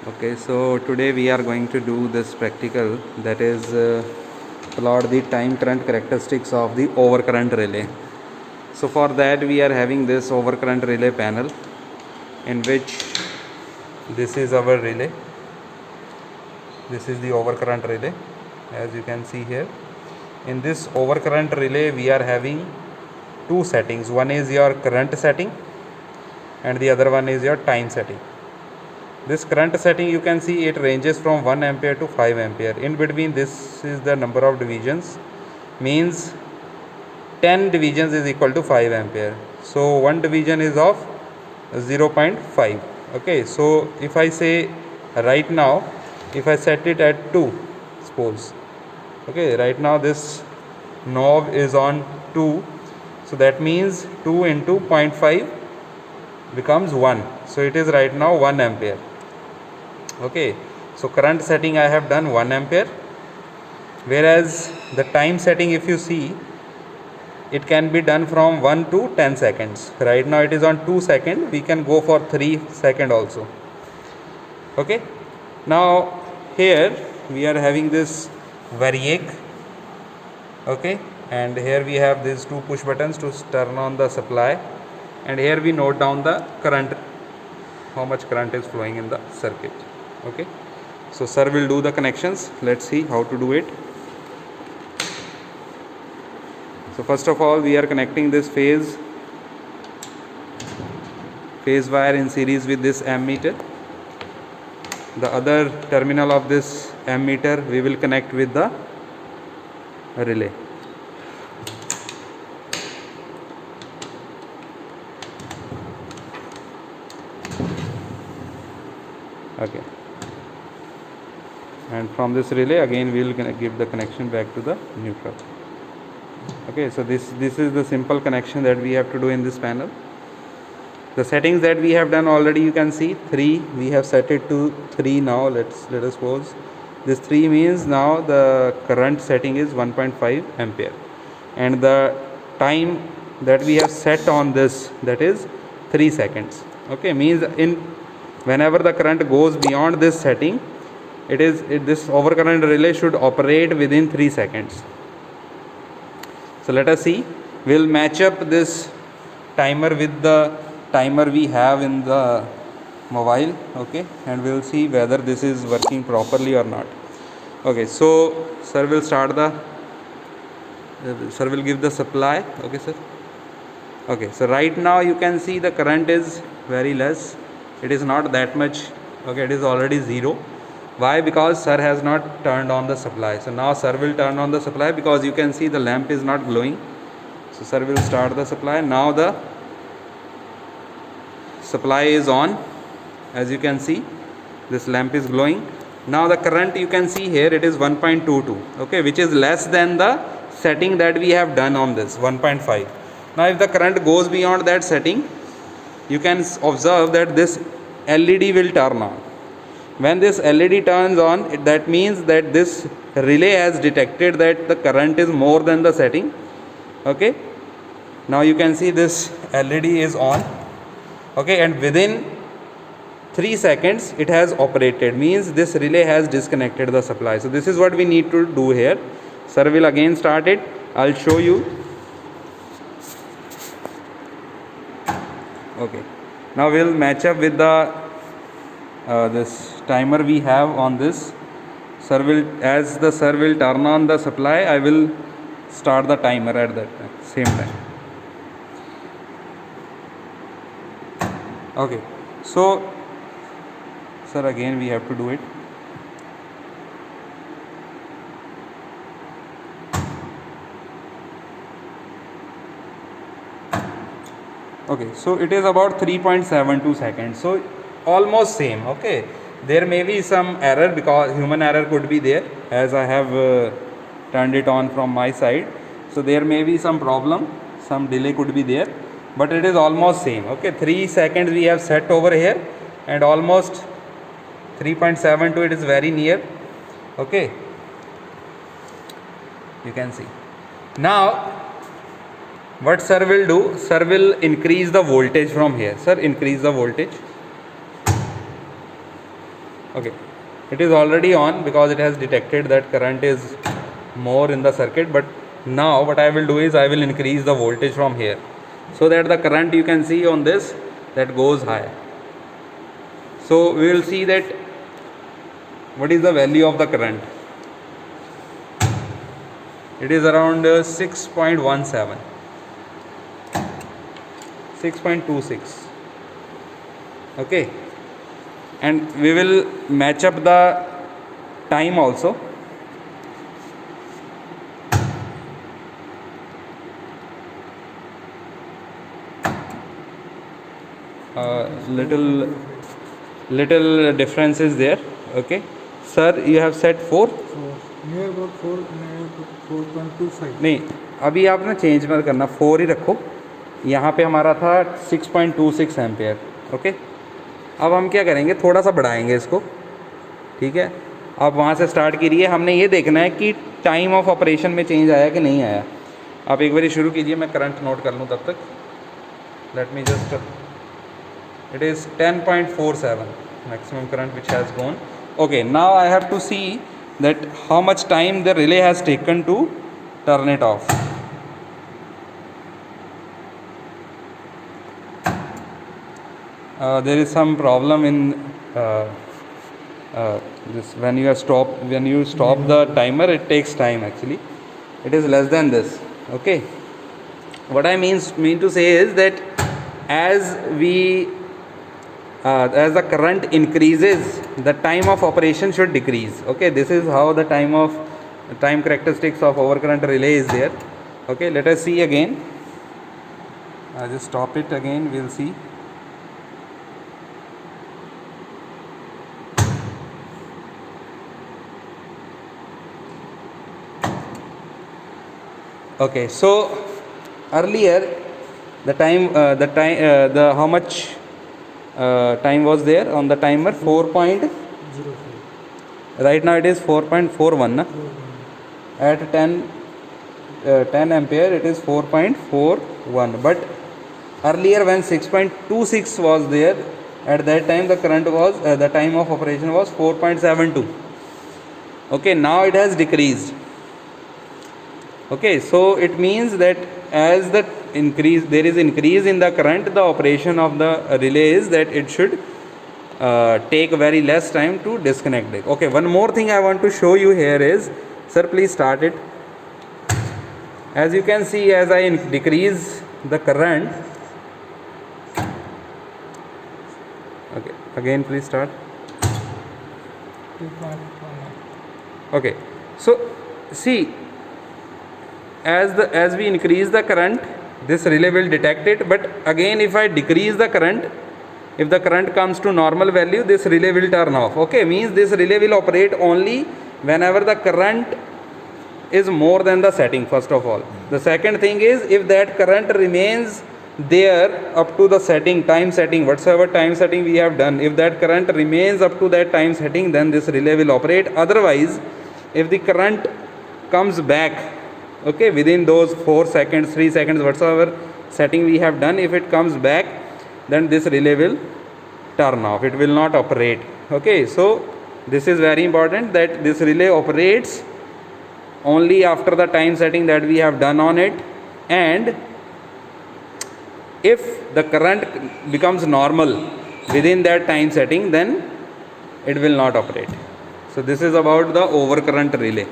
Okay, so today we are going to do this practical, that is plot the time current characteristics of the overcurrent relay. So for that we are having this overcurrent relay panel, in which this is our relay. This is the overcurrent relay, as you can see here. In this overcurrent relay we are having two settings. One is your current setting and the other one is your time setting. This current setting, you can see it ranges from 1 ampere to 5 ampere. In between, this is the number of divisions, means 10 divisions is equal to 5 ampere. So one division is of 0.5. Okay, so if I say right now, if I set it at 2, suppose, okay, right now this knob is on 2, so that means 2 into 0.5 becomes 1. So it is right now 1 ampere. Okay, so current setting I have done 1 ampere, whereas the time setting, if you see, it can be done from 1 to 10 seconds. Right now it is on 2 seconds, we can go for 3 seconds also. Okay, now here we are having this variac. Okay, and here we have these two push buttons to turn on the supply, and here we note down the current, how much current is flowing in the circuit. Okay, so sir will do the connections. Let's see how to do it. So first of all, we are connecting this phase wire in series with this ammeter. The other terminal of this ammeter we will connect with the relay. Okay, and from this relay again we will give the connection back to the neutral. Okay, so this is the simple connection that we have to do in this panel. The settings that we have done already, you can see 3, we have set it to 3 now. Let us suppose this 3 means now the current setting is 1.5 ampere, and the time that we have set on this, that is 3 seconds. Okay, means whenever the current goes beyond this setting, this overcurrent relay should operate within 3 seconds. So let us see, we'll match up this timer with the timer we have in the mobile. Okay, and we'll see whether this is working properly or not. Okay, so sir will give the supply. Okay sir. Okay, so right now you can see the current is very less, it is not that much. Okay, it is already 0. Why? Because sir has not turned on the supply. So now sir will turn on the supply, because you can see the lamp is not glowing. So sir will start the supply. Now the supply is on. As you can see, this lamp is glowing. Now the current, you can see here, it is 1.22. okay, which is less than the setting that we have done on this 1.5. Now if the current goes beyond that setting, you can observe that this LED will turn on. When this LED turns on, that means that this relay has detected that the current is more than the setting. Okay, now you can see this LED is on. Okay, and within 3 seconds it has operated, means this relay has disconnected the supply. So this is what we need to do here. Sir will again start it. I'll show you. Okay, now we'll match up with the this timer we have on this. As the sir will turn on the supply, I will start the timer at that same time. Okay, so sir, again we have to do it. Okay, so it is about 3.72 seconds, so almost same. Okay, there may be some error, because human error could be there, as I have turned it on from my side. So there may be some problem, some delay could be there, but it is almost same. Okay, 3 seconds we have set over here, and almost 3.72, it is very near. Okay, you can see. Now what sir will do, sir will increase the voltage from here. Sir, increase the voltage. Okay, it is already on because it has detected that current is more in the circuit, but now what I will do is I will increase the voltage from here so that the current you can see on this that goes high. So we will see that what is the value of the current. It is around 6.17, 6.26. Okay, and we will match up the time also. Little difference is there. Okay, sir, you have set 4. Near about 4.25. नहीं, अभी आप ना change मत करना, 4 ही रखो. यहाँ पे हमारा था 6.26 एम्पेयर. ओके, अब हम क्या करेंगे, थोड़ा सा बढ़ाएंगे इसको. ठीक है, आप वहाँ से स्टार्ट कीजिए. हमने ये देखना है कि टाइम ऑफ ऑपरेशन में चेंज आया कि नहीं आया. आप एक बार शुरू कीजिए, मैं करंट नोट कर लूँ तब तक. Let me just, it is 10.47 maximum current which has gone. Okay, now I have to see that how much time the relay has taken to turn it off. There is some problem in this. When you stop the timer, it takes time actually. It is less than this. Okay, what I mean to say is that as the current increases, the time of operation should decrease. Okay, this is how the time characteristics of overcurrent relay is there. Okay, let us see again. I'll just stop it again, we'll see. Okay, so earlier the how much time was there on the timer? 4. Right now it is 4.41 na? At 10 ampere it is 4.41, but earlier when 6.26 was there, at that time the current was the time of operation was 4.72. Okay, now it has decreased. Okay, so it means that as the there is increase in the current, the operation of the relay is that it should take very less time to disconnect it. Okay, one more thing I want to show you here is, sir, please start it. As you can see, as I decrease the current, okay, again please start. Okay, so see, as we increase the current, this relay will detect it, but again if I decrease the current, if the current comes to normal value, this relay will turn off. Okay, means this relay will operate only whenever the current is more than the setting, first of all. The second thing is, if that current remains there up to the setting, time setting, whatsoever time setting we have done, if that current remains up to that time setting, then this relay will operate. Otherwise, if the current comes back, okay, within those 4 seconds, 3 seconds, whatsoever setting we have done, if it comes back, then this relay will turn off, it will not operate. Okay, so this is very important, that this relay operates only after the time setting that we have done on it, and if the current becomes normal within that time setting, then it will not operate. So this is about the overcurrent relay.